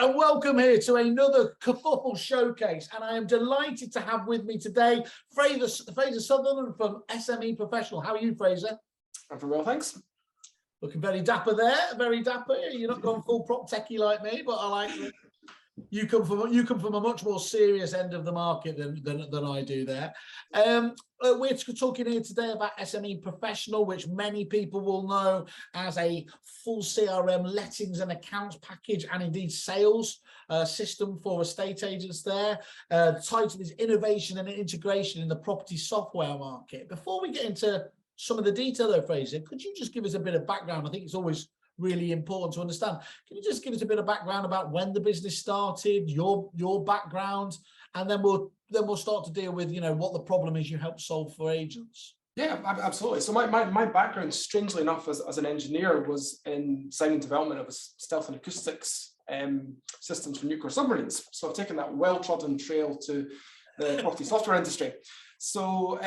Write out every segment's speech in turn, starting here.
and welcome here to another Kerfuffle showcase. And I am delighted to have with me today Fraser Sutherland from SME Professional. How are you, Fraser? I'm very well, thanks. Looking very dapper there, very dapper. You're not going full prop techie like me, but I like that. You come from a much more serious end of the market than I do there. We're talking here today about SME Professional, which many people will know as a full CRM lettings and accounts package, and indeed sales system for estate agents there. The title is Innovation and Integration in the Property Software Market. Before we get into some of the detail though, Fraser, could you just give us a bit of background? I think it's always really important to understand. Can you just give us a bit of background about when the business started, your background, and then we'll start to deal with, you know, what the problem is you help solve for agents? Yeah, absolutely. So my background, strangely enough, as an engineer, was in design and development of stealth and acoustics systems for nuclear submarines. So I've taken that well-trodden trail to the property software industry. So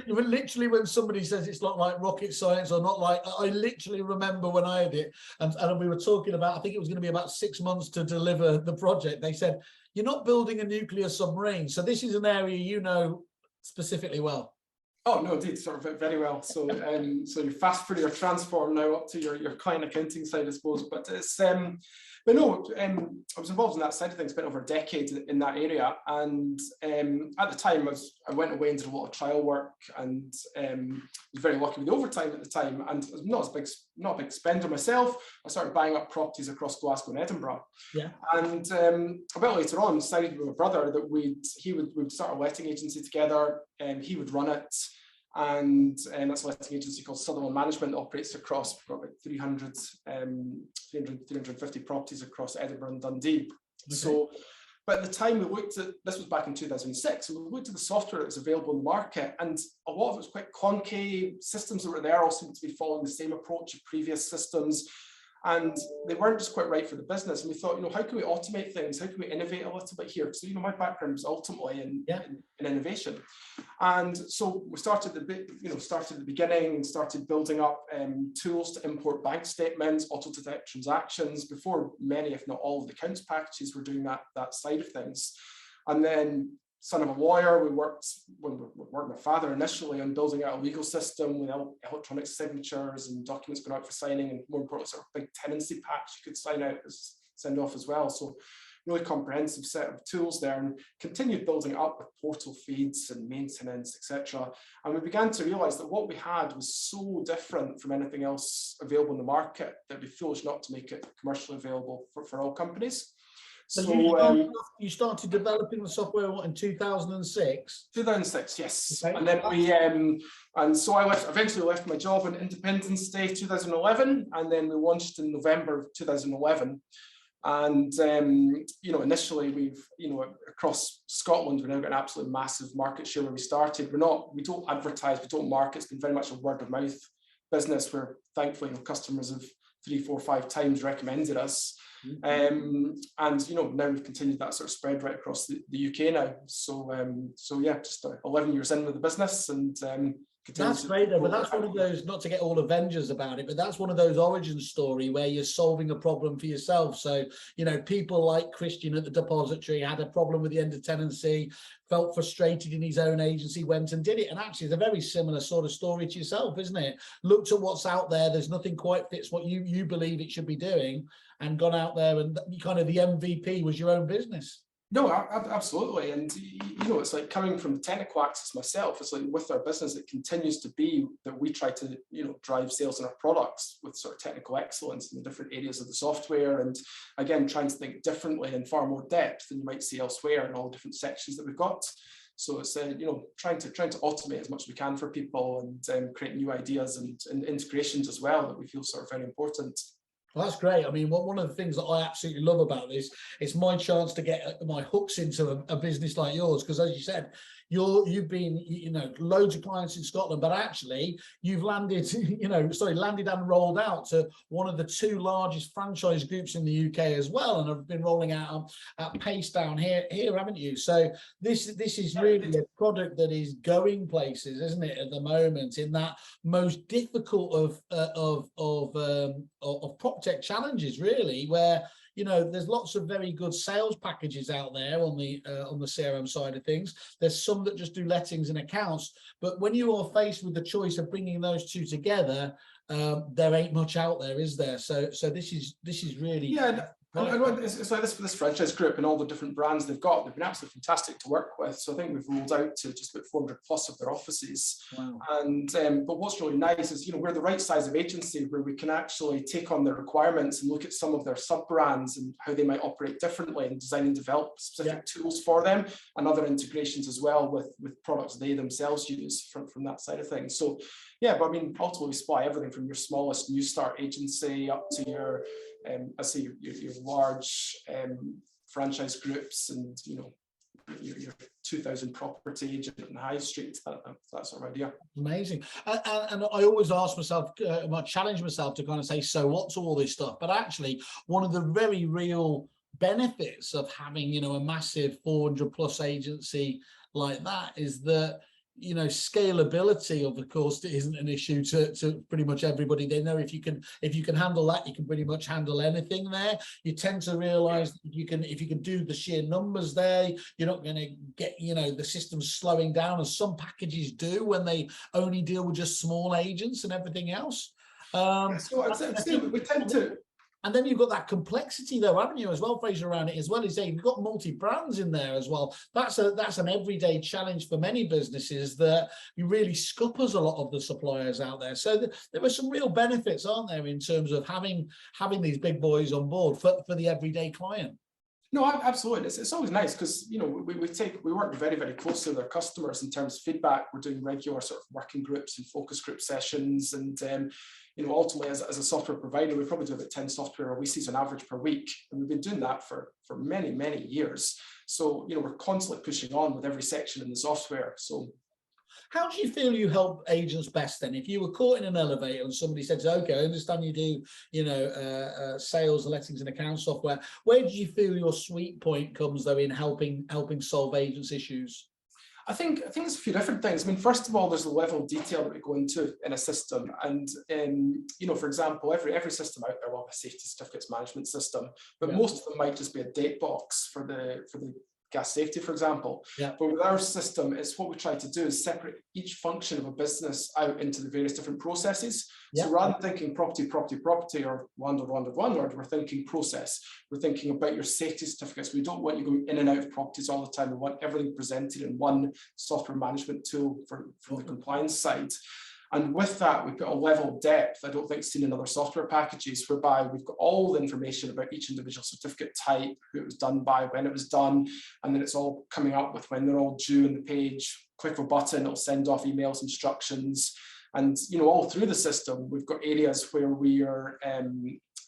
literally when somebody says it's not like rocket science or not like, I literally remember when I had it and we were talking about, I think it was going to be about 6 months to deliver the project. They said, you're not building a nuclear submarine. So this is an area you know specifically well. Oh no, indeed, sort of very well. So so you fast through your transform now up to your client accounting side, I suppose. But it's but no, I was involved in that side of things, spent over a decade in that area, and at the time I went away and did a lot of trial work, and was very lucky with the overtime at the time, and not a big spender myself. I started buying up properties across Glasgow and Edinburgh. Yeah. And a bit later on, decided with my brother that we'd start a letting agency together, and he would run it. And that's a letting agency called Sutherland Management, operates across, we've got about 350 properties across Edinburgh and Dundee. Okay. So, but at the time we looked at, this was back in 2006, and we looked at the software that was available in the market, and a lot of it was quite clunky. Systems that were there all seemed to be following the same approach of previous systems, and they weren't just quite right for the business. And we thought, you know, how can we automate things? How can we innovate a little bit here? So, you know, my background was ultimately in innovation. And so we started at the beginning and started building up tools to import bank statements, auto-detect transactions, before many, if not all, of the accounts packages were doing that side of things. And then, son of a lawyer, we worked with my father initially on building out a legal system with electronic signatures and documents going out for signing, and more importantly, sort of big tenancy packs you could send off as well. So really comprehensive set of tools there, and continued building up with portal feeds and maintenance, etc. And we began to realize that what we had was so different from anything else available in the market that it'd be foolish not to make it commercially available for all companies. So you started developing the software in 2006? 2006, yes. Okay. And then and so I eventually left my job on Independence Day 2011, and then we launched in November of 2011. And you know, initially we've, you know, across Scotland, we've now got an absolutely massive market share where we started. We don't advertise, we don't market. It's been very much a word of mouth business where thankfully, you know, customers have 3, 4, 5 times recommended us. And you know, now we've continued that sort of spread right across the UK now. So yeah, just 11 years in with the business, and that's great though. But that's one of those, not to get all Avengers about it, but that's one of those origin story where you're solving a problem for yourself. So, you know, people like Christian at the depository had a problem with the end of tenancy, felt frustrated in his own agency, went and did it. And actually it's a very similar sort of story to yourself, isn't it? Looked at what's out there, there's nothing quite fits what you believe it should be doing, and gone out there, and kind of the MVP was your own business. No, absolutely. And, you know, it's like coming from the technical axis myself, it's like with our business, it continues to be that we try to, you know, drive sales in our products with sort of technical excellence in the different areas of the software. And again, trying to think differently in far more depth than you might see elsewhere in all the different sections that we've got. So it's, you know, trying to automate as much as we can for people, and create new ideas and integrations as well that we feel sort of very important. Well, that's great. I mean, one of the things that I absolutely love about this, it's my chance to get my hooks into a business like yours, because as you said, you've been, you know, loads of clients in Scotland, but actually you've landed, landed and rolled out to one of the 2 largest franchise groups in the UK as well, and have been rolling out at pace down here, haven't you? So this is really a product that is going places, isn't it, at the moment, in that most difficult of prop tech challenges, really, where you know, there's lots of very good sales packages out there on the CRM side of things. There's some that just do lettings and accounts, but when you are faced with the choice of bringing those two together, there ain't much out there, is there? So this is really, yeah. And it's like this for this franchise group and all the different brands they've got. They've been absolutely fantastic to work with. So I think we've rolled out to just about 400 plus of their offices. wow. And but what's really nice is, you know, we're the right size of agency where we can actually take on their requirements and look at some of their sub brands and how they might operate differently, and design and develop specific tools for them, and other integrations as well with products they themselves use from that side of things. So yeah, but I mean, ultimately we supply everything from your smallest new start agency up to your I say your large franchise groups, and you know, your 2,000 property agent and high street, that sort of idea. Amazing. And I always ask myself, I challenge myself to kind of say, so what's all this stuff? But actually, one of the very real benefits of having, you know, a massive 400 plus agency like that is that, you know, scalability of course isn't an issue to pretty much everybody. They know if you can handle that, you can pretty much handle anything there. You tend to realize that if you can do the sheer numbers there, you're not going to get, you know, the system's slowing down as some packages do when they only deal with just small agents and everything else. So I'd say we tend to. And then you've got that complexity though, haven't you, as well, Fraser, around it as well. Is you've got multi-brands in there as well. That's an everyday challenge for many businesses that you really scuppers a lot of the suppliers out there. So there are some real benefits, aren't there, in terms of having these big boys on board for the everyday client. No, absolutely. It's always nice because, you know, we work very, very closely with our customers in terms of feedback. We're doing regular sort of working groups and focus group sessions, and you know, ultimately as a software provider, we probably do about 10 software releases on average per week, and we've been doing that for many, many years. So, you know, we're constantly pushing on with every section in the software. So how do you feel you help agents best then? If you were caught in an elevator and somebody said, okay, I understand you do, you know, sales, lettings and account software, where do you feel your sweet point comes though in helping solve agents' issues? I think there's a few different things. I mean, first of all, there's the level of detail that we go into in a system, and you know, for example, every system out there will have a safety certificates management system, but most of them might just be a date box for the gas safety, for example. But with our system, it's what we try to do is separate each function of a business out into the various different processes. So rather than thinking property, or landlord, we're thinking process. We're thinking about your safety certificates. We don't want you going in and out of properties all the time. We want everything presented in one software management tool for the compliance side. And with that, we put a level of depth I don't think seen in other software packages, whereby we've got all the information about each individual certificate type, who it was done by, when it was done, and then it's all coming up with when they're all due on the page. Click of a button, it'll send off emails, instructions, and you know, all through the system, we've got areas where we are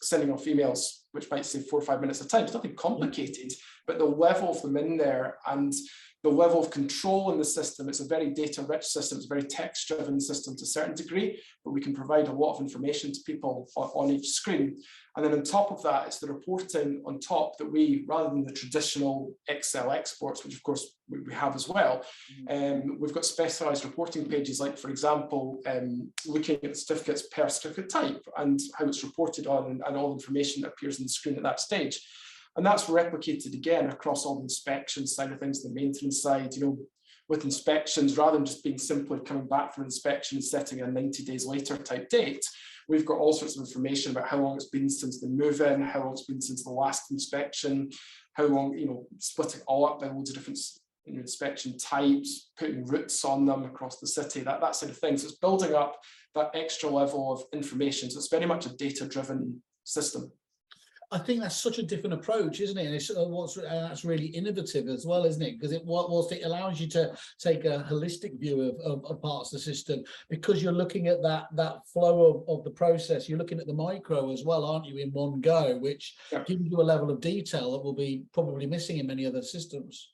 sending off emails, which might save 4 or 5 minutes of time. It's nothing complicated, but the level of them in there and the level of control in the system, it's a very data-rich system, it's a very text-driven system to a certain degree, but we can provide a lot of information to people on each screen. And then on top of that, it's the reporting on top that we, rather than the traditional Excel exports, which of course we have as well, we've got specialized reporting pages, like for example, looking at certificates per certificate type and how it's reported on, and all the information that appears on the screen at that stage. And that's replicated again across all the inspection side of things, the maintenance side, you know, with inspections, rather than just being simply coming back from inspection and setting a 90 days later type date, we've got all sorts of information about how long it's been since the move-in, how long it's been since the last inspection, how long, you know, splitting all up by loads of different inspection types, putting routes on them across the city, that sort of thing. So it's building up that extra level of information. So it's very much a data-driven system. I think that's such a different approach, isn't it? And it's that's really innovative as well, isn't it? Because whilst it allows you to take a holistic view of parts of the system, because you're looking at that flow of the process, you're looking at the micro as well, aren't you, in one go, which gives you a level of detail that will be probably missing in many other systems.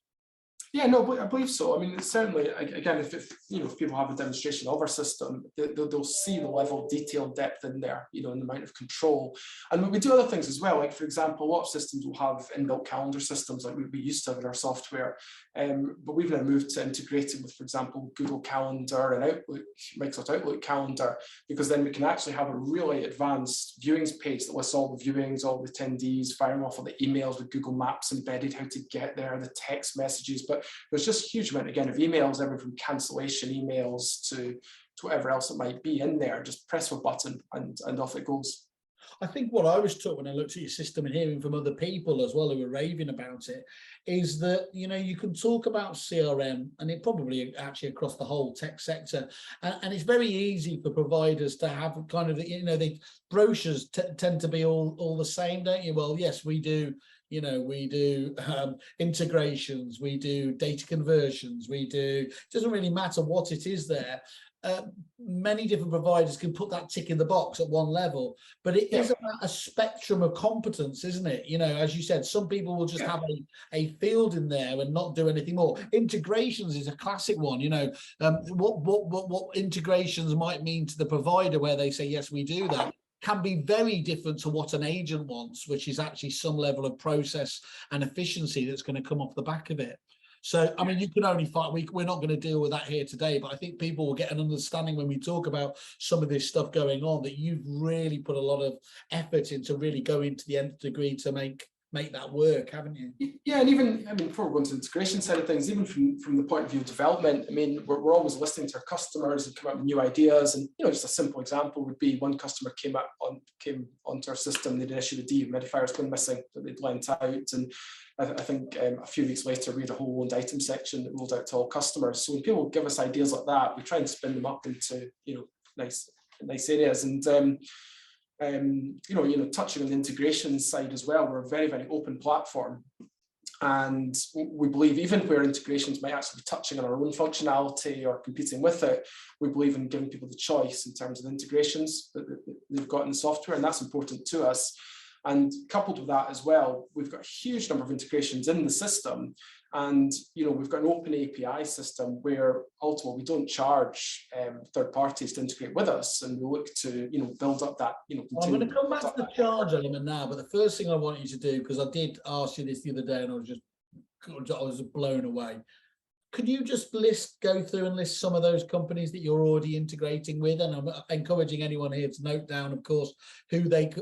Yeah, no, but I believe so. I mean, it's certainly, again, if people have a demonstration of our system, they'll see the level of detail and depth in there, and the amount of control. And we do other things as well. Like, for example, a lot of systems will have inbuilt calendar systems like we used to have in our software. But we've now moved to integrating with, for example, Google Calendar and Outlook, Microsoft Outlook Calendar, because then we can actually have a really advanced viewings page that lists all the viewings, all the attendees, firing off all the emails with Google Maps embedded, how to get there, the text messages. But there's just a huge amount, again, of emails, everything from cancellation emails to whatever else it might be in there. Just press a button and off it goes. I think what I was taught when I looked at your system and hearing from other people as well who were raving about it is that, you can talk about CRM, and it probably actually across the whole tech sector. And it's very easy for providers to have kind of, the brochures tend to be all the same, don't you? Well, yes, we do. We do integrations, we do data conversions, it doesn't really matter what it is there. Many different providers can put that tick in the box at one level, but it is about a spectrum of competence, isn't it? As you said, some people will just have a field in there and not do anything more. Integrations is a classic one. What integrations might mean to the provider, where they say, yes, we do that, can be very different to what an agent wants, which is actually some level of process and efficiency that's going to come off the back of it. So, I mean, you can only fight. We're not going to deal with that here today, but I think people will get an understanding when we talk about some of this stuff going on, that you've really put a lot of effort into really going to the nth degree to make that work, haven't you? Yeah, and even, before we go into the integration side of things, even from the point of view of development, we're always listening to our customers and come up with new ideas. And just a simple example would be, one customer came onto our system. They'd issued a dehumidifiers gone missing that they'd lent out, and I think a few weeks later we had a whole owned item section that rolled out to all customers. So when people give us ideas like that, we try and spin them up into nice areas. And touching on the integration side as well, we're a very, very open platform. And we believe, even where integrations might actually be touching on our own functionality or competing with it, we believe in giving people the choice in terms of integrations that they've got in the software, and that's important to us. And coupled with that as well, we've got a huge number of integrations in the system. And we've got an open API system where ultimately we don't charge third parties to integrate with us, and we look to build up that. I'm going to come back to the charge element now, but the first thing I want you to do, because I did ask you this the other day and I was blown away. Could you just go through and list some of those companies that you're already integrating with? And I'm encouraging anyone here to note down, of course, who they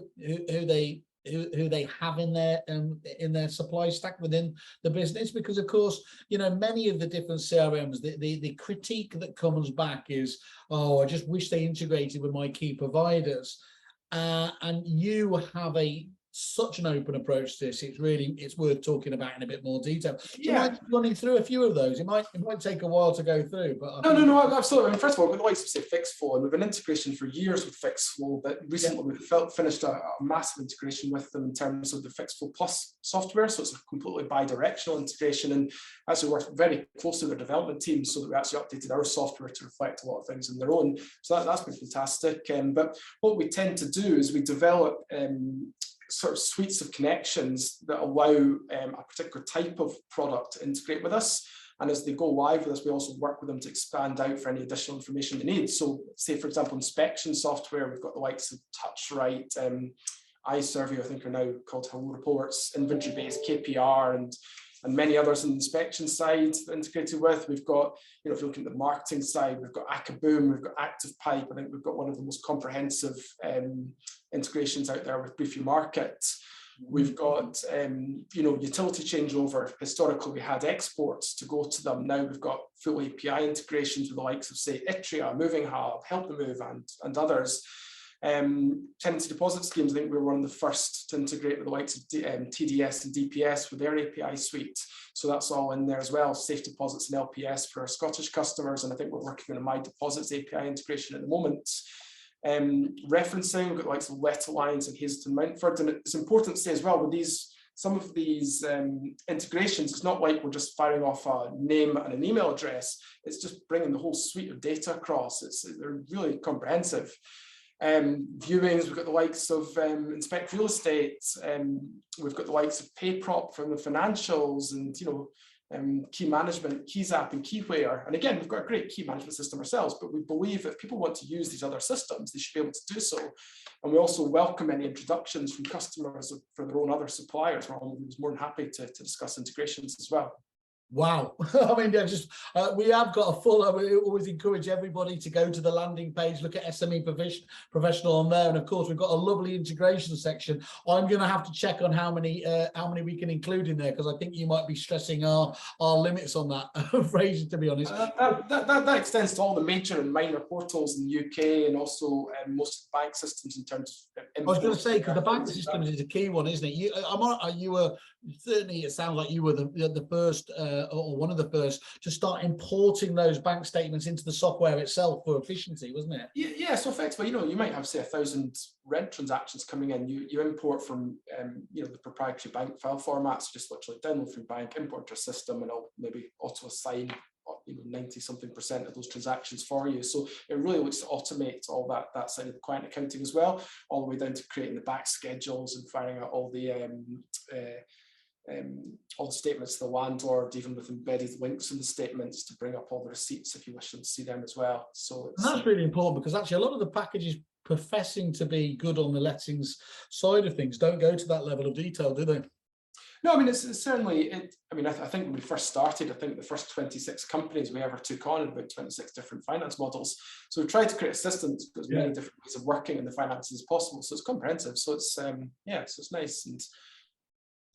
have in their supply stack within the business, because of course many of the different CRMs, the critique that comes back is, oh, I just wish they integrated with my key providers, and you have such an open approach to this. It's worth talking about in a bit more detail. Do you mind running through a few of those? It might take a while to go through, but no, absolutely. First of all, with the likes of say Fixflow, and we've been integration for years with Fixflow, but recently we've finished a massive integration with them in terms of the Fixflow Plus software. So it's a completely bi-directional integration, and actually worked very close to their development team, so that we actually updated our software to reflect a lot of things in their own. So that's been fantastic. But what we tend to do is we develop sort of suites of connections that allow a particular type of product to integrate with us. And as they go live with us, we also work with them to expand out for any additional information they need. So say, for example, inspection software, we've got the likes of TouchRight, iSurvey, I think are now called Hello Reports, inventory-based KPR, and many others on the inspection side integrated with. We've got, if you're looking at the marketing side, we've got Akaboom, we've got ActivePipe. I think we've got one of the most comprehensive integrations out there with Briefy Market. We've got, utility changeover. Historically, we had exports to go to them. Now we've got full API integrations with the likes of, say, Itria, Moving Hub, Help the Move, and others. Tenancy deposit schemes, I think we were one of the first to integrate with the likes of TDS and DPS with their API suite. So that's all in there as well. Safe deposits and LPS for our Scottish customers. And I think we're working on a My Deposits API integration at the moment. Referencing, we've got the likes of Let Alliance and Hazelton Mountford. And it's important to say as well, with some of these integrations, it's not like we're just firing off a name and an email address. It's just bringing the whole suite of data across. They're really comprehensive. Viewings, we've got the likes of Inspect Real Estate, we've got the likes of PayProp from the financials, and key management, KeyZap and Keyware. And again, we've got a great key management system ourselves, but we believe if people want to use these other systems, they should be able to do so. And we also welcome any introductions from customers for their own other suppliers. We're always more than happy to discuss integrations as well. Wow. I mean, we have got a full, I always encourage everybody to go to the landing page, look at SME professional on there. And of course, we've got a lovely integration section. I'm going to have to check on how many we can include in there, because I think you might be stressing our limits on that phrase, to be honest. That extends to all the major and minor portals in the UK, and also most of the bank systems in terms of. I was going to say, because the bank systems is a key one, isn't it? Certainly, it sounds like you were the first or one of the first to start importing those bank statements into the software itself for efficiency, wasn't it? Yeah. So effectively, you might have, say, 1,000 rent transactions coming in. You import from the proprietary bank file formats. Just literally download from bank, import to your system, and I'll maybe auto assign 90-something% of those transactions for you. So it really looks to automate all that side of the client accounting as well, all the way down to creating the back schedules and firing out all the statements to the landlord, even with embedded links in the statements to bring up all the receipts if you wish them to see them as well. So that's really important, because actually a lot of the packages professing to be good on the lettings side of things don't go to that level of detail, do they? No, I mean, it's certainly, I think when we first started, I think the first 26 companies we ever took on had about 26 different finance models. So we tried to create a system that's got as many different ways of working in the finances as possible. So it's comprehensive. So it's, so it's nice.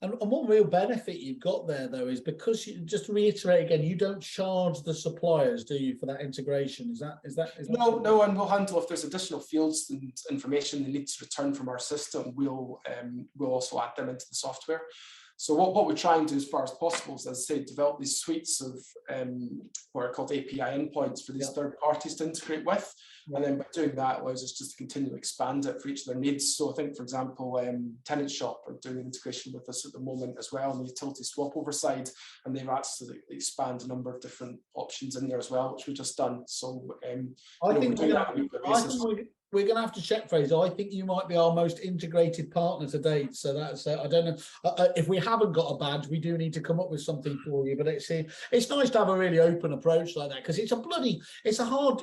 And one real benefit you've got there, though, is because just to reiterate again, you don't charge the suppliers, do you, for that integration? Is that No, and we'll handle if there's additional fields and information they need to return from our system. We'll also add them into the software. So what we try and do as far as possible is, as I say, develop these suites of what are called API endpoints for these third parties to integrate with. And then by doing that allows us just to continue to expand it for each of their needs. So I think, for example, Tenant Shop are doing integration with us at the moment as well on the utility swap overside, and they've actually expand a number of different options in there as well, which we've just done. So I think we're going to have to check, Fraser. I think you might be our most integrated partner to date. So that's, I don't know, if we haven't got a badge, we do need to come up with something for you. But it's nice to have a really open approach like that, because it's hard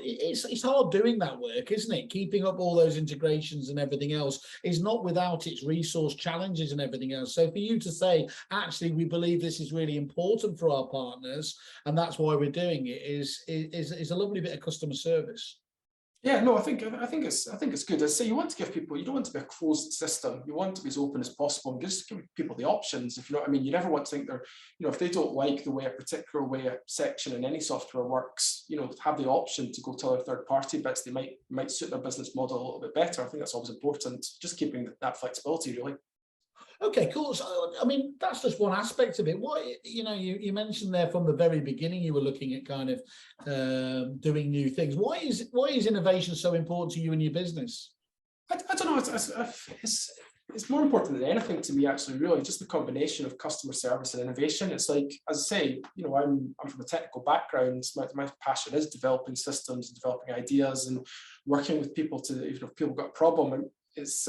doing that work, isn't it? Keeping up all those integrations and everything else is not without its resource challenges and everything else. So for you to say, actually, we believe this is really important for our partners, and that's why we're doing it, is a lovely bit of customer service. Yeah, no, I think it's good. I say you want to give people, you don't want to be a closed system. You want to be as open as possible and just give people the options, if you know what I mean. You never want to think they're, if they don't like the way a particular way a section in any software works, have the option to go to other third party bits. They might suit their business model a little bit better. I think that's always important, just keeping that flexibility, really. Okay, cool. So, I mean, that's just one aspect of it. What, you mentioned there from the very beginning, you were looking at kind of doing new things. Why is innovation so important to you and your business? I don't know. It's more important than anything to me, actually, really, just the combination of customer service and innovation. It's like, as I say, I'm from a technical background. My passion is developing systems and developing ideas and working with people to, if people got a problem. And it's,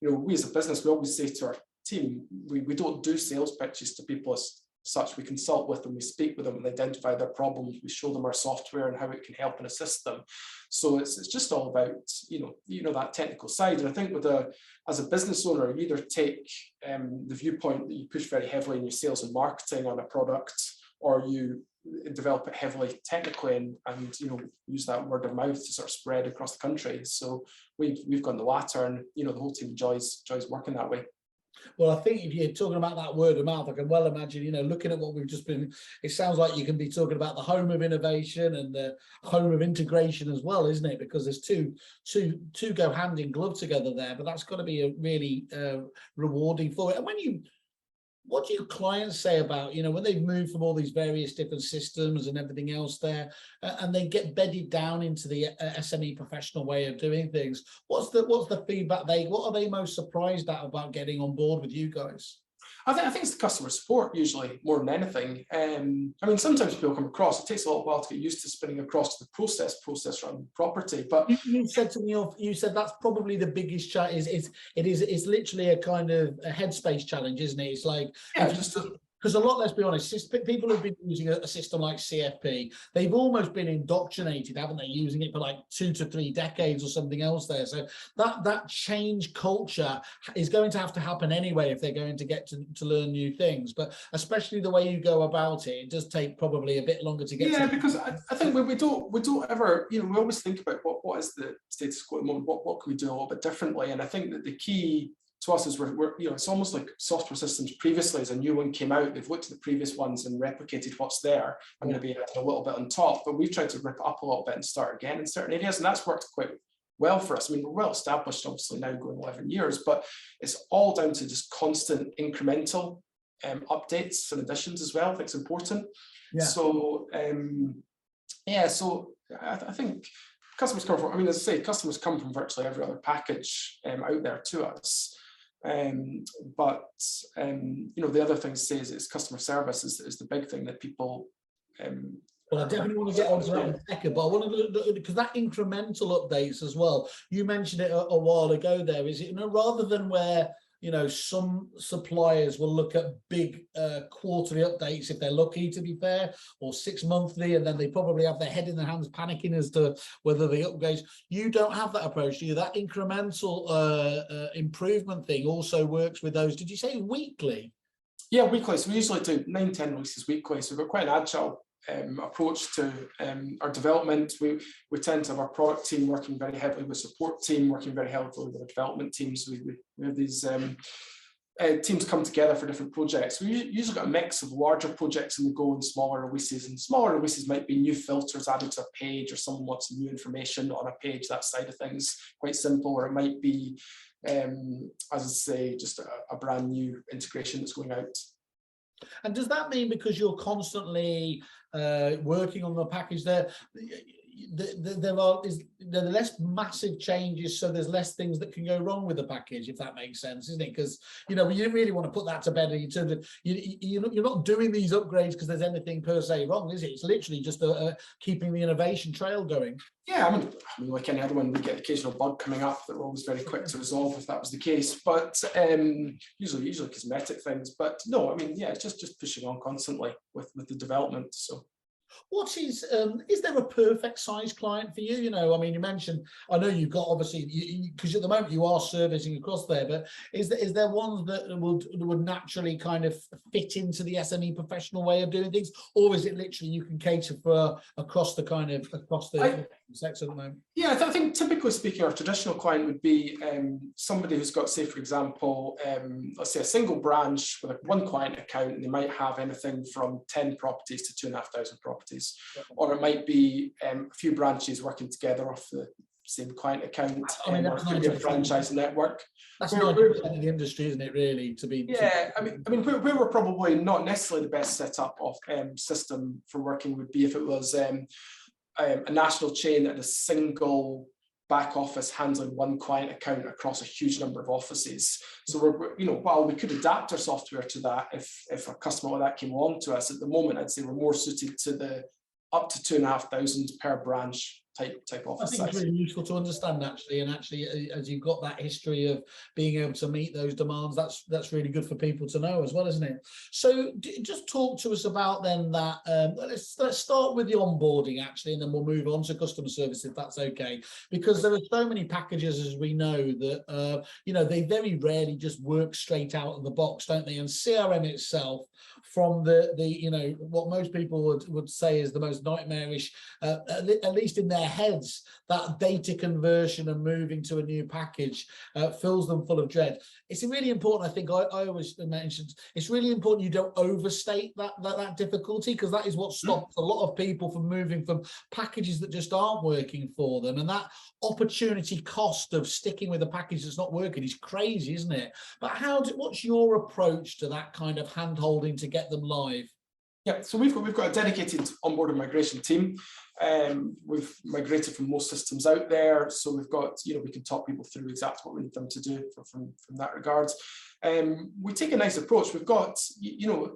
we as a business, we always say to our team, we don't do sales pitches to people as such. We consult with them, we speak with them and identify their problems. We show them our software and how it can help and assist them. So it's just all about that technical side. And I think as a business owner, you either take the viewpoint that you push very heavily in your sales and marketing on a product, or you develop it heavily technically and use that word of mouth to sort of spread across the country. So we've gone the latter, and the whole team enjoys working that way. Well, I think if you're talking about that word of mouth, I can well imagine, looking at what we've just been, it sounds like you can be talking about the home of innovation and the home of integration as well, isn't it? Because there's two go hand in glove together there, but that's got to be a really rewarding for it. And what do your clients say about, when they've moved from all these various different systems and everything else there, and they get bedded down into the SME professional way of doing things? What's the feedback what are they most surprised at about getting on board with you guys? I think it's the customer support, usually, more than anything. I mean, sometimes people come across, it takes a little while to get used to spinning across to the process around property. But you said to me, you said that's probably the biggest challenge. It's literally a kind of a headspace challenge, isn't it? It's like, Because a lot, let's be honest, people have been using a system like CFP. They've almost been indoctrinated, haven't they, using it for like 2 to 3 decades or something else there. So that change culture is going to have to happen anyway if they're going to get to learn new things. But especially the way you go about it, it does take probably a bit longer to get. Yeah, because I think we don't ever, we always think about what is the status quo at the moment, what can we do a little bit differently, and I think that the key to us is we're it's almost like software systems previously, as a new one came out, they've looked at the previous ones and replicated what's there and maybe added a little bit on top, but we've tried to rip it up a little bit and start again in certain areas, and that's worked quite well for us. I mean, we're well established, obviously now going 11 years, but it's all down to just constant incremental updates and additions as well. I think it's important. Yeah. So so I think customers come from, I mean, as I say, customers come from virtually every other package out there to us. But the other thing to say is customer service is the big thing that people. Well, I definitely want to get onto that in a second, but I want to look, because that incremental updates as well. You mentioned it a while ago. There is, rather than where some suppliers will look at big quarterly updates if they're lucky, to be fair, or 6 monthly, and then they probably have their head in their hands panicking as to whether the upgrades. You don't have that approach, do you? That incremental improvement thing also works with those. Did you say weekly? Yeah, weekly. So we usually do 9-10 releases weekly. So we've got quite an agile approach to our development. We tend to have our product team working very heavily with support team, working very heavily with the development teams. We have these teams come together for different projects. We usually got a mix of larger projects in the go and smaller releases. And smaller releases might be new filters added to a page, or someone wants new information on a page, that side of things, quite simple. Or it might be, as I say, just a brand new integration that's going out. And does that mean, because you're constantly working on the package there are less massive changes, so there's less things that can go wrong with the package, if that makes sense, isn't it? Because you really want to put that to bed in terms of you're not doing these upgrades because there's anything per se wrong, is it? It's literally just keeping the innovation trail going. Yeah, I mean, like any other one, we get occasional bug coming up that we're always very quick to resolve if that was the case. But usually cosmetic things. But no, I mean, yeah, it's just pushing on constantly with the development. So. What is there a perfect size client for you? I mean, you mentioned, I know you've got, obviously, because at the moment you are servicing across there, but is there ones that would naturally kind of fit into the SME professional way of doing things, or is it literally you can cater for across the sector at the moment? Yeah, I think typically speaking, our traditional client would be somebody who's got, say, for example, let's say a single branch with one client account, and they might have anything from 10 properties to 2,500 properties. Or it might be a few branches working together off the same client account. I mean, or it could be a franchise network. That's 90% of the industry, isn't it, really? I mean, where we're probably not necessarily the best setup of system for working would be if it was a national chain that had a single back office handling one client account across a huge number of offices. So while we could adapt our software to that if a customer like that came along to us, at the moment I'd say we're more suited to the up to 2,500 per branch type office. I think it's really useful to understand, actually, and as you've got that history of being able to meet those demands, that's really good for people to know as well, isn't it? So just talk to us about then that. Let's start with the onboarding, actually, and then we'll move on to customer service, if that's okay, because there are so many packages, as we know, that they very rarely just work straight out of the box, don't they? And CRM itself, from the what most people would say is the most nightmarish, at least in their heads, that data conversion and moving to a new package fills them full of dread. It's really important, I think, I always mentioned, it's really important you don't overstate that difficulty, because that is what stops a lot of people from moving from packages that just aren't working for them. And that opportunity cost of sticking with a package that's not working is crazy, isn't it? But what's your approach to that kind of hand-holding to get them live? Yeah, so we've got a dedicated onboard migration team. We've migrated from most systems out there, so we've got, we can talk people through exactly what we need them to do from that regard. We take a nice approach. We've got,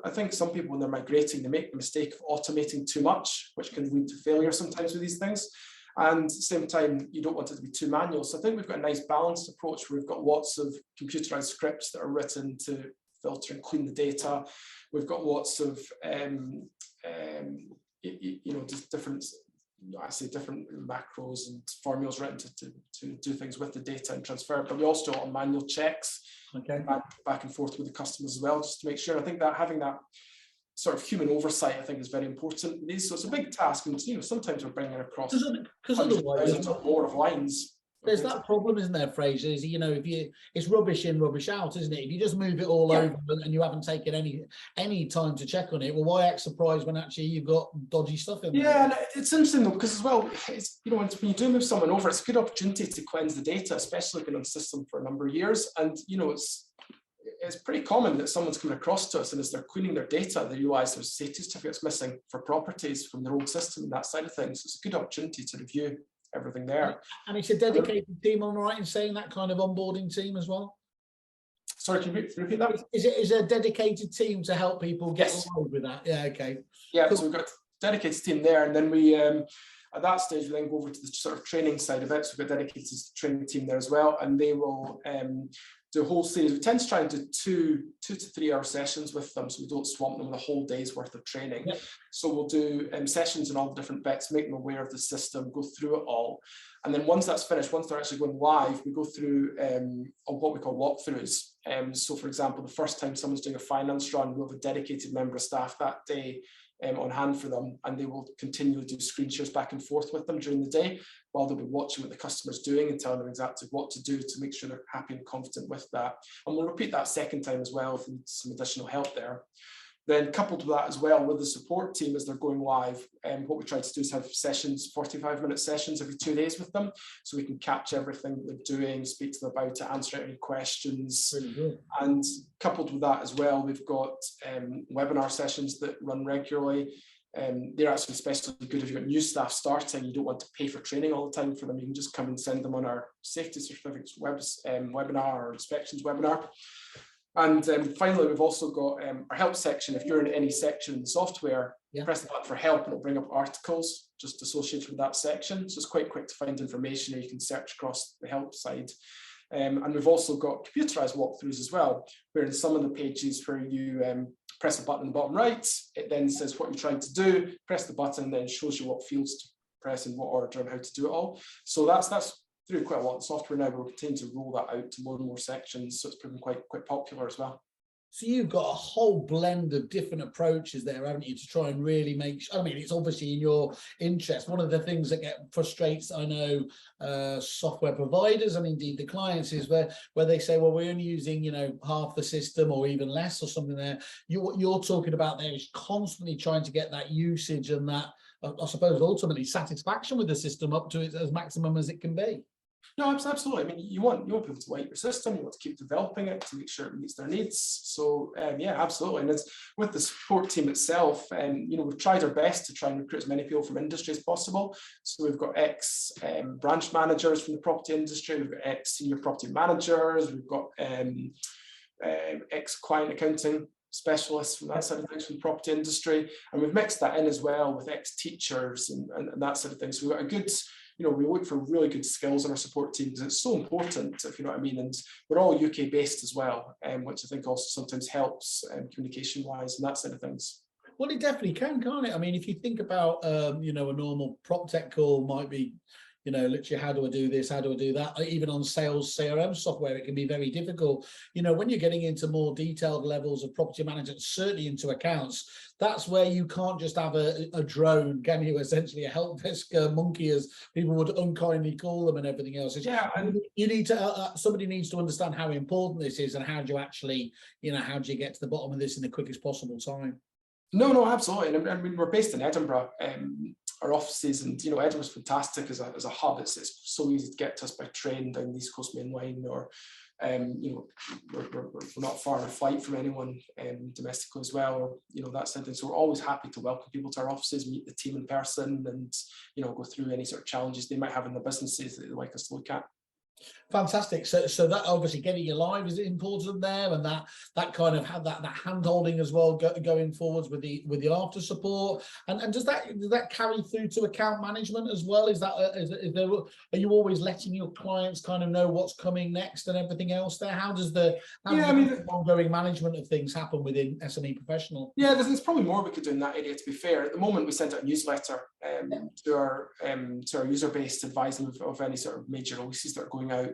I think some people, when they're migrating, they make the mistake of automating too much, which can lead to failure sometimes with these things. And at the same time, you don't want it to be too manual. So I think we've got a nice balanced approach where we've got lots of computerized scripts that are written to filter and clean the data. We've got lots of just different, different macros and formulas written to do things with the data and transfer. But we also do a lot of manual checks, back and forth with the customers as well, just to make sure. I think that having that sort of human oversight, I think, is very important. So it's a big task, and sometimes we're bringing across thousands or more of lines. There's that problem, isn't there, Fraser? Is it's rubbish in, rubbish out, isn't it? If you just move it all over and you haven't taken any time to check on it, well, why act surprised when actually you've got dodgy stuff in there? Yeah, and it's interesting though, because as well, it's when you do move someone over, it's a good opportunity to cleanse the data, especially been on the system for a number of years, and it's pretty common that someone's coming across to us, and as they're cleaning their data, they realise there's safety certificates missing for properties from their old system and that side of things. So it's a good opportunity to review everything there. And it's a dedicated team, am I right in saying, that kind of onboarding team as well? Sorry, can you repeat that? Is a dedicated team to help people get involved with that? Yeah, okay. Yeah, cool. So we've got a dedicated team there, and then we at that stage we then go over to the sort of training side of it. So we've got a dedicated training team there as well, and they will do a whole series. We tend to try and do two to 3 hour sessions with them, so we don't swamp them with a whole day's worth of training. Yep. So we'll do sessions in all the different bits, make them aware of the system, go through it all, and then once that's finished, once they're actually going live, we go through what we call walkthroughs. So for example, the first time someone's doing a finance run, we'll have a dedicated member of staff that day on hand for them, and they will continually do screen shares back and forth with them during the day, while they'll be watching what the customer's doing and telling them exactly what to do to make sure they're happy and confident with that. And we'll repeat that second time as well if we need some additional help there. Then coupled with that as well, with the support team as they're going live, what we try to do is have sessions, 45-minute sessions every 2 days with them, so we can catch everything that they're doing, speak to them about it, answer any questions. Really good. And coupled with that as well, we've got webinar sessions that run regularly. They're actually especially good if you've got new staff starting. You don't want to pay for training all the time for them. You can just come and send them on our safety certificates webinar or inspections webinar. And finally, we've also got our help section. If you're in any section in the software, press the button for help and it'll bring up articles just associated with that section. So it's quite quick to find information, or you can search across the help side. And we've also got computerized walkthroughs as well, where in some of the pages where you press a button in the bottom right, it then says what you're trying to do, press the button, and then shows you what fields to press in what order and how to do it all. So that's through quite a lot of software now, but we're continuing to roll that out to more and more sections, so it's proven quite popular as well. So you've got a whole blend of different approaches there, haven't you, to try and really make sure, I mean, it's obviously in your interest. One of the things that frustrates, I know, software providers and indeed the clients is where they say, well, we're only using, half the system or even less or something there. What you're talking about there is constantly trying to get that usage and that, I suppose, ultimately satisfaction with the system up to its as maximum as it can be. No, absolutely. I mean, you want people to like your system, you want to keep developing it to make sure it meets their needs. So yeah, absolutely. And it's with the support team itself, we've tried our best to try and recruit as many people from industry as possible. So we've got ex branch managers from the property industry, we've got ex senior property managers, we've got ex client accounting specialists from that side of things from the property industry, and we've mixed that in as well with ex teachers and that sort of thing. So we've got a good, we look for really good skills in our support team because it's so important, if you know what I memean. And we're all UK based as well, which I think also sometimes helps communication wise and that side of things. Well, it definitely can, can't it? I mean, if you think about, a normal prop tech call might be, literally, how do I do this? How do I do that? Even on sales CRM software, it can be very difficult. When you're getting into more detailed levels of property management, certainly into accounts, that's where you can't just have a drone, can you? Essentially a help desk monkey, as people would unkindly call them, and everything else. You need to, somebody needs to understand how important this is and how do you actually, how do you get to the bottom of this in the quickest possible time? No, absolutely. And I mean, we're based in Edinburgh, our offices, and Edinburgh's fantastic as a hub. It's so easy to get to us by train down the East Coast Main Line, or we're not far in a flight from anyone domestically as well, or that sort of thing. So we're always happy to welcome people to our offices, meet the team in person, and go through any sort of challenges they might have in their businesses that they'd like us to look at. Fantastic. So that obviously getting you live is important there, and that kind of have that hand holding as well going forwards with the after support. And does that carry through to account management as well? Is there, are you always letting your clients kind of know what's coming next and everything else there? How does the ongoing management of things happen within SME Professional? Yeah, there's probably more we could do in that area, to be fair. At the moment, we send out a newsletter to our user base to advise them of any sort of major releases that are going out.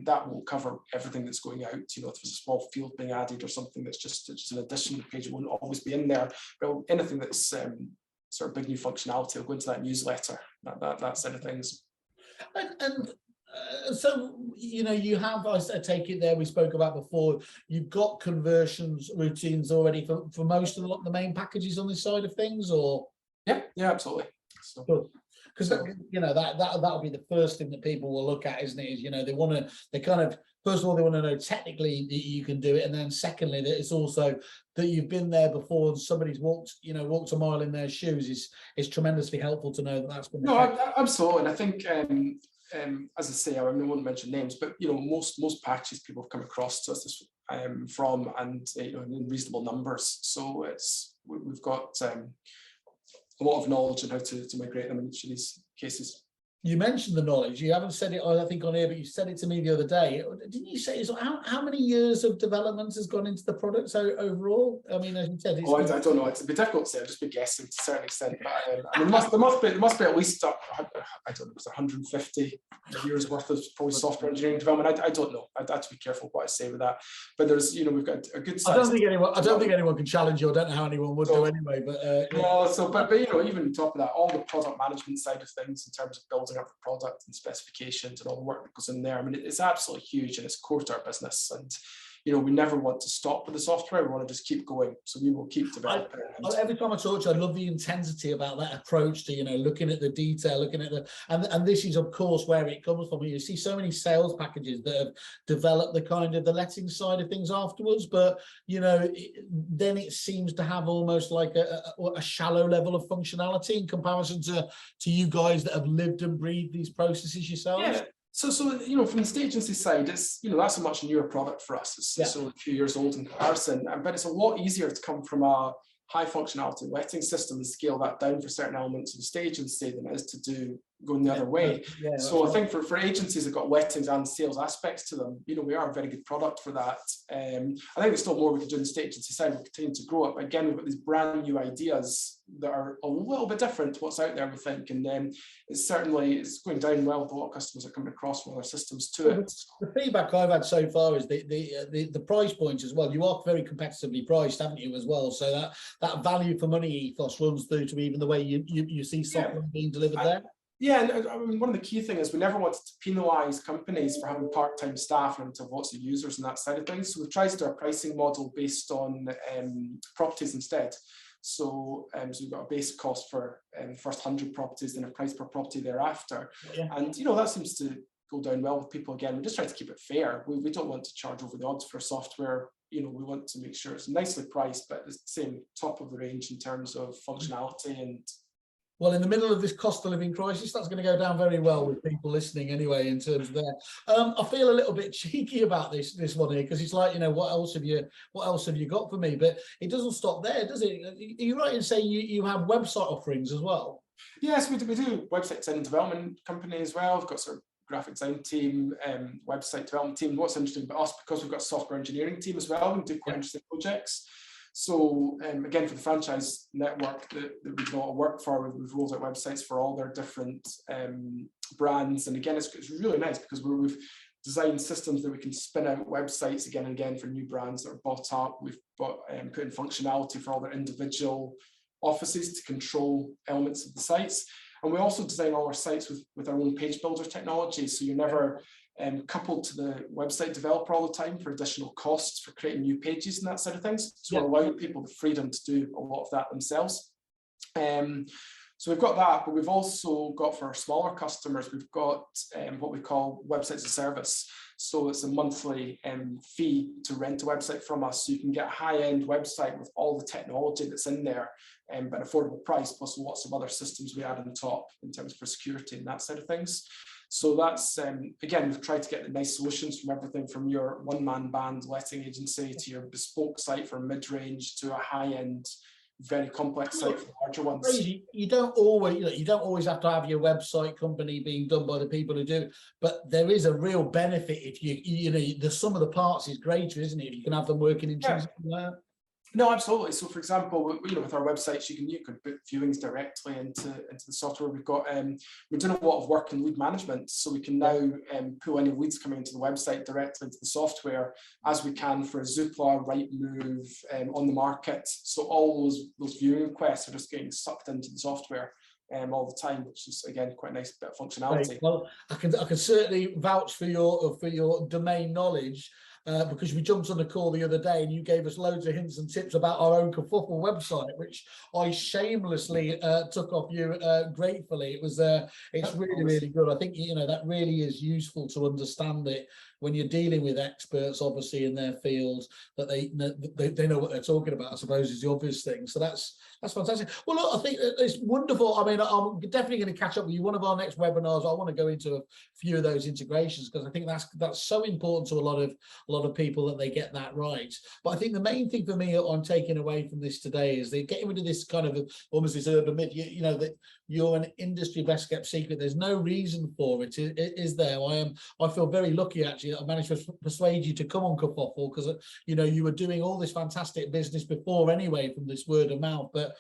That will cover everything that's going out. You know, if there's a small field being added or something that's just an addition, the page won't always be in there. But anything that's sort of big new functionality will go into that newsletter. That side of things. So, you know, you have, I take it there, we spoke about before, you've got conversions routines already for most of the main packages on this side of things, or? Yeah, absolutely. So, because you know that'll be the first thing that people will look at, isn't it? Is, you know, they kind of, first of all, they want to know technically that you can do it, and then secondly that it's also that you've been there before and somebody's walked a mile in their shoes is tremendously helpful to know that that's been. No, absolutely, and I think as I say, I won't mention names, but you know, most patches people have come across to us from, and you know, in reasonable numbers. So we've got a lot of knowledge on how to migrate them in each of these cases. You mentioned the knowledge. You haven't said it, I think, on here, but you said it to me the other day. Didn't you say how many years of development has gone into the product so overall? I mean, as you said, I don't know. It's a bit difficult to say. I've just been guessing to a certain extent. But I mean, there must be at least I don't know, 150 years worth of probably software engineering development. I don't know. I'd have to be careful what I say with that. But there's, you know, we've got a good size. I don't think anyone can challenge you. I don't know how anyone would do anyway. But no. So, but you know, even on top of that, all the product management side of things in terms of building up the product and specifications and all the work that goes in there. I mean, it's absolutely huge and it's core to our business. And you know, we never want to stop with the software. We want to just keep going. So we will keep developing. Every time I talk to you, I love the intensity about that approach to, you know, looking at the detail, looking at and this is of course where it comes from. You see so many sales packages that have developed the kind of the letting side of things afterwards, but you know, then it seems to have almost like a shallow level of functionality in comparison to you guys that have lived and breathed these processes yourselves. Yeah. So you know, from the state agency side, it's, you know, that's a much newer product for us. It's so a few years old in comparison, but it's a lot easier to come from a high functionality letting system and scale that down for certain elements of the state agency than it is to do going the other way. Yeah, so I think for agencies that got lettings and sales aspects to them, you know, we are a very good product for that. I think there's still more we can do on the state agency side. We'll continue to grow it. But again, we've got these brand new ideas that are a little bit different to what's out there, we think. And it's going down well with a lot of customers that are coming across from other systems to it. The feedback I've had so far is the price points as well. You are very competitively priced, haven't you, as well? So that value for money ethos runs through to even the way you see software being delivered there. Yeah, and I mean, one of the key things is we never wanted to penalise companies for having part-time staff and to have lots of users and that side of things. So we've tried to do a pricing model based on properties instead. So, so we've got a base cost for the first 100 properties, then a price per property thereafter. Yeah. And you know, that seems to go down well with people. Again, we just try to keep it fair. We don't want to charge over the odds for software. You know, we want to make sure it's nicely priced, but it's the same top of the range in terms of functionality and. Well, in the middle of this cost of living crisis, that's going to go down very well with people listening anyway, in terms of that. I feel a little bit cheeky about this one here, because it's like, you know, what else have you got for me? But it doesn't stop there, does it? Are you right in saying you have website offerings as well? Yes, we do website design and development company as well. We've got sort of graphic design team, website development team. What's interesting about us, because we've got a software engineering team as well, we do quite interesting projects. So again, for the franchise network that we do a lot of work for, we've rolled out websites for all their different brands. And again, it's really nice because we've designed systems that we can spin out websites again and again for new brands that are bought up. We've put in functionality for all their individual offices to control elements of the sites. And we also design all our sites with our own page builder technology. So you're never coupled to the website developer all the time for additional costs for creating new pages and that sort of things. So we're allowing people the freedom to do a lot of that themselves. So we've got that, but we've also got, for our smaller customers, we've got what we call websites as a service. So it's a monthly fee to rent a website from us. So you can get a high-end website with all the technology that's in there, but an affordable price, plus lots of other systems we add on top in terms for security and that side of things. So that's, again, we've tried to get the nice solutions from everything from your one-man band letting agency to your bespoke site for mid-range to a high-end, very complex site for larger ones. You don't always, you don't always have to have your website company being done by the people who do it, but there is a real benefit if the sum of the parts is greater, isn't it? If you can have them working in Yeah. No, absolutely. So, for example, with our websites, you could book viewings directly into the software. We've got we're doing a lot of work in lead management, so we can now pull any leads coming into the website directly into the software, as we can for Zoopla, Rightmove, on the market. So all those viewing requests are just getting sucked into the software all the time, which is again quite a nice bit of functionality. Right. Well, I can certainly vouch for your domain knowledge. Because we jumped on the call the other day and you gave us loads of hints and tips about our own Kerfuffle website, which I shamelessly took off you gratefully. It's really good. I think that really is useful to understand it when you're dealing with experts, obviously in their fields, that they know what they're talking about, I suppose, is the obvious thing. So that's fantastic. Well, look, I think it's wonderful. I mean, I'm definitely going to catch up with you. One of our next webinars, I want to go into a few of those integrations, because I think that's so important to a lot of people, that they get that right. But I think the main thing for me I'm taking away from this today is they're getting rid of this kind of almost this urban myth, that you're an industry best kept secret. There's no reason for it, is there? I feel very lucky, actually, that I managed to persuade you to come on Kerfuffle, because you were doing all this fantastic business before anyway from this word of mouth. But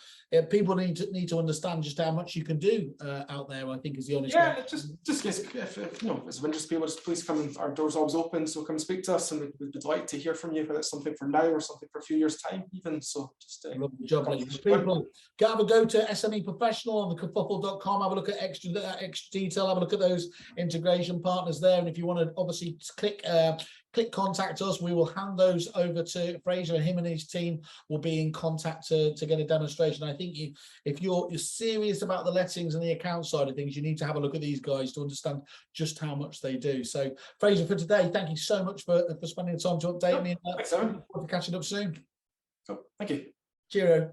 people need to understand just how much you can do out there, I think, is the honest way. Yeah, just if it's of interest to people, just please come. Our door's always open, so come speak to us, and we'd like to hear from you, whether it's something for now or something for a few years' time, even. So just job, people have a go to SME Professional on the kerfuffle.com, have a look at extra detail, have a look at those integration partners there, and if you want to obviously click contact us, we will hand those over to Fraser, and him and his team will be in contact to get a demonstration. I think if you're serious about the lettings and the account side of things, you need to have a look at these guys to understand just how much they do. So Fraser, for today, thank you so much for spending the time to update me. Thanks, Simon. We'll be catching up soon. Cool. Thank you. Cheerio.